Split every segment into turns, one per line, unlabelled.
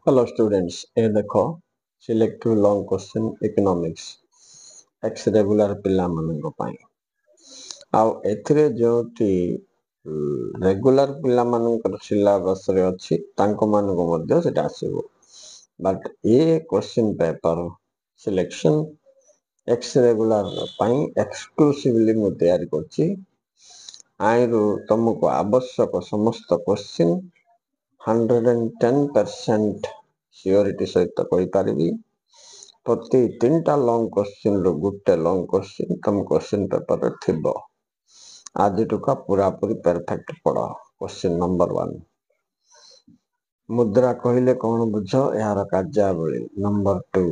hello students, ये देखो selective long question economics x regular पिला मानक पाई आउ एथिरे जोटी रेगुलर पिला मानकर सिलेबस रे अछि तांको मानको मध्ये सेटा आसीबो बट ये question paper selection ex regular पाई एक्सक्लूसिवली मु तैयारी करछि आइरु तुमको आवश्यक समस्त क्वेश्चन 110% सियोरिटी सहित कहि पारिबी प्रति 3टा लॉन्ग क्वेश्चन रो गुटे लॉन्ग क्वेश्चन तुम क्वेश्चन पेपर रे थिबो आज टुका पूरा पूरी परफेक्ट पढ़ो क्वेश्चन नंबर 1 मुद्रा कहिले कोन बुझो यार कार्यावली नंबर 2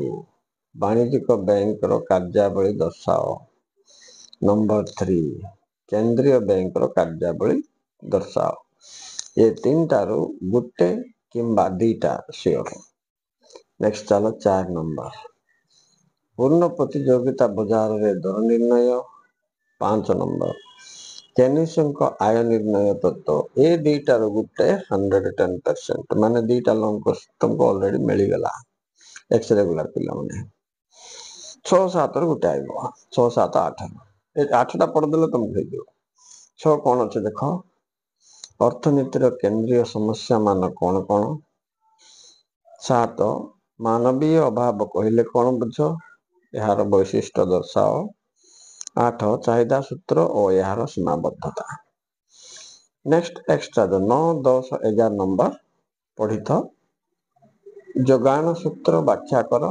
वाणिज्यिक बैंक रो कार्यावली दर्शाओ नंबर 3 केंद्रीय बैंक रो कार्यावली दर्शाओ ये 3टारू गुटे किंबा 2टा सियोर नेक्स्ट चलो 4 नंबर पूर्ण प्रतियोगिता बाजार रे दर निर्णय 5 नंबर केनिसंक आय निर्णय तत्व ए 2टारू गुटे 110% माने 2टा लॉन्ग क्वेश्चन तुमको ऑलरेडी मिल गला एक्स रेगुलर पिला माने 6 7 रो गुटे आइबो 6 7 8 ए 8टा पढ़ देले तुम हे दियो 6 कोन अछि देखो अर्थनीतिर केंद्रीय समस्या मान कौन कौन 7 मानवीय अभाव कहले कौन बुझ यार वैशिष्ट्य दर्शाओ 8 चाहिदा सूत्र और यार सीमाबद्धता नेक्स्ट एक्स्ट्रा 9 10 11 नंबर पढ़िथ जोगान सूत्र व्याख्या कर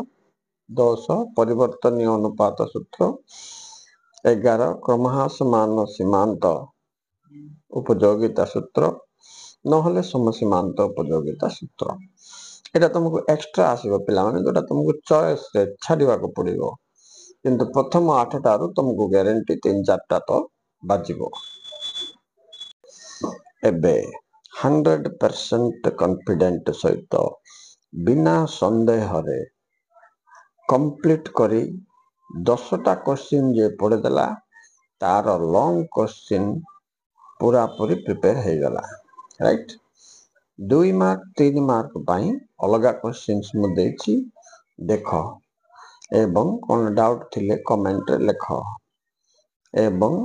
10 परिवर्तनीय अनुपात सूत्र 11 क्रमहासमान सीमांत उपयोगिता सूत्र नहले समसीमांत उपयोगिता सूत्र एटा तुमको एक्स्ट्रा आसीबो पिला माने जोटा तुमको चॉइस रे छाडिबा को पड़िबो किंतु प्रथम 8टा रु तुमको गारंटी 3-4टा तो बाजिबो एबे 100% कॉन्फिडेंट सहित बिना संदेह रे कंप्लीट करी 10टा क्वेश्चन जे पढ़े देला तार लॉन्ग क्वेश्चन पूरा पूरी प्रिपेयर हो गला राइट 2 मार्क 3 मार्क पाई अलगा क्वेश्चंस मु देछि देखो एवं कोन डाउट थिले कमेंट रे लिखो एवं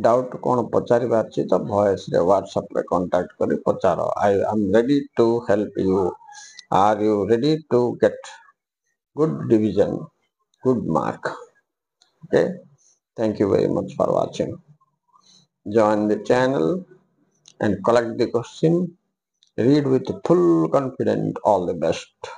डाउट कोन पचारि बार छी तो वॉइस रे व्हाट्सएप रे कांटेक्ट करी पचारो I am ready to help you are you ready to get good division good mark okay thank you very much for watching join the channel and collect the question read with full confidence all the best